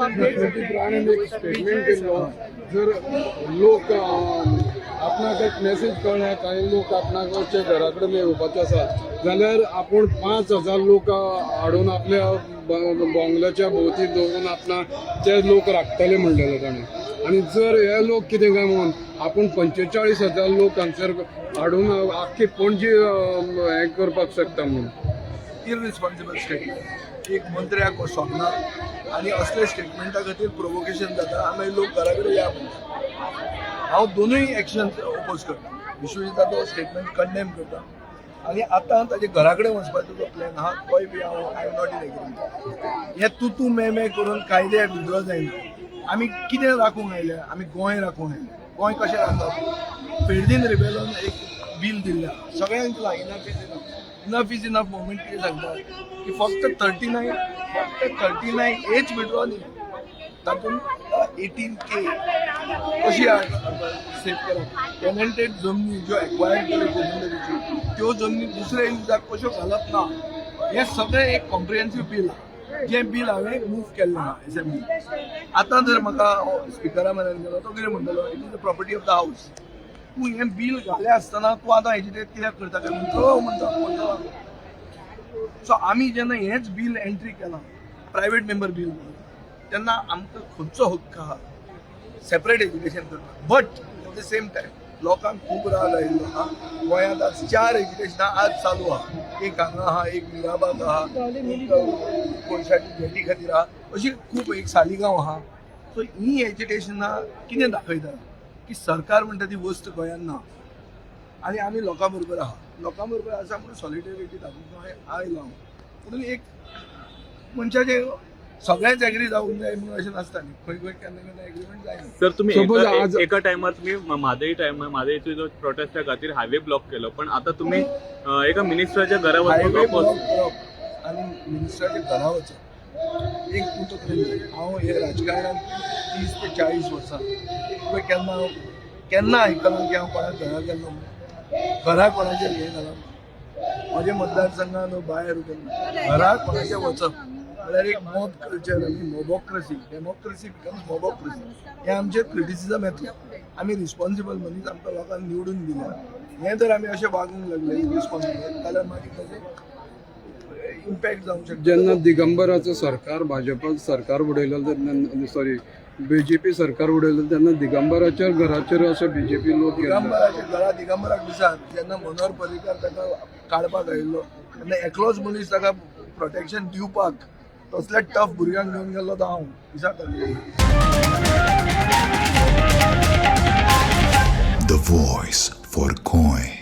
एक स्टेटमेंट केल्लो जर लोक आपणाक एक मेसेज कळ्ळ्या काही लोक आपणाचे घरा कडेन येवपाचे आसात जाल्यार आपूण 5,000 लोक हाडून आपल्या बंगल्याच्या भोवती दवरून आपणा ते लोक राखतले म्हणलेले ताणें आनी जर हे लोक कितें काय म्हणून आपूण 45,000 लोक हांगसर हाडून आख्खी पणजी हें करपाक शकता म्हणून इररिस्पॉन्सिबल स्टेटमेंट एक मंत्र्याक सोगना आनी असले स्टेटमेंटा खातीर प्रोवोकेशन जाता आमी लोक घरा कडेन या म्हणटा हांव दोनूय एक्शन ओपोज करता विश्वजिताचो स्टेटमेंट कंडेम करता आनी आतां ताजे घरा कडेन वचपाचो जो प्लॅन आहा तोय बी हांव I am not in agreement हे तूं मे करून कायदे विड्रॉ जायना आमी कितें राखूंक आयल्या आमी गोंय राखूंक आयल्या गोंय कशें राखप फेर्दीन रिबेलन एक बील दिल्लें सगळ्यांक दिलां इनफ इज इनफ मुवमेंट कितें सांगता की फक्त 39 एज विड्रॉ न्ही तातूंत 18K कशी सेव करप टेनंटेड जमनी ज्यो एक्वायर केल्यो जमीन त्यो जमनी दुसऱ्या युजाक कश्यो घालप ना हें सगळें एक कॉम्प्रिहेन्सीव बील जें बील हांवें मूव केल्लें आहा एसेंब्ली आतां जर म्हाका स्पिकरा मेरेन गेलो तो कितें म्हणटलो it is the property of the हावस तूं हें बील घालें आसतना तूं आतां हेजिटेट कित्याक करता काय म्हणटा सो आमी जेन्ना हेंच बील एंट्री केलां प्रायवेट मेंबर बील तेन्ना आमकां खंयचो हक्क आहा सेपरेट एज्युकेशन करपाक but at the same time लोकांक खूब राग आयिल्लो आहा गोंयांत आज 4 एज्युकेशनां आज चालू आहा एक हांगा आहा एक मिराबाग आहा एक कोळशाची भेटी खातीर आहा अशी खूब एक सालिगांव आहा सो ही एज्युकेशनां कितें दाखयता की सरकार म्हणटा ती वस्त गोंयांत ना आनी आमी लोकां बरोबर आहा लोकां बरोबर आसा म्हणून सॉलिडेरिटी दाखोवपाक आयलो म्हणून एक मनशाचे सगळ्याच एग्री जावंक जाय म्हणून अशें नासता न्ही खंय खंय केन्ना केन्ना एग्रीमेंट जायना सर तुम्ही एका टायमार तुम्ही म्हादईचो जो प्रोटेस्टा खातीर हायवे ब्लॉक केलो पण आता तुम्ही एका मिनिस्टराच्या घरा वचपाक आनी मिनिस्टराच्या घरा वचप एक तूं तकलेन हांव हे राजकारणांत 30 ते 40 वर्सां तुवें केन्ना आयकलां की हांव कोणाक घरा गेलो घरा कोणाचेर हें घालप म्हज्या मतदारसंघान भायर घरा कोणाचें वचप म्हळ्यार एक मॉब कल्चर आनी मोबॉक्रेसी डेमोक्रेसी बिकम्स मोबॉक्रेसी हें आमचेर क्रिटिसिजम येता आमी रिस्पॉन्सिबल मनीस आमकां लोकांक निवडून दिल्या हें जर आमी अशें वागूंक लागले रिस्पॉन्सिबल जाल्यार मागीर ताजें इम्पॅक्ट जावंक शकता जेन्ना दिगंबराचं सरकार भाजप सरकार उडयलें सॉरी BJP सरकार उडयलें तेन्ना दिगंबराच्या घराचेर अशे BJP लोक दिगंबराच्या घरा दिगंबराक दिसात जेन्ना मनोहर पर्रीकार ताका काडपाक आयिल्लो तेन्ना एकलोच मनीस ताका प्रोटेक्शन दिवपाक तसल्या टफ भुरग्यांक घेवन गेल्लो तो हांव दिसाक The voice for Coin.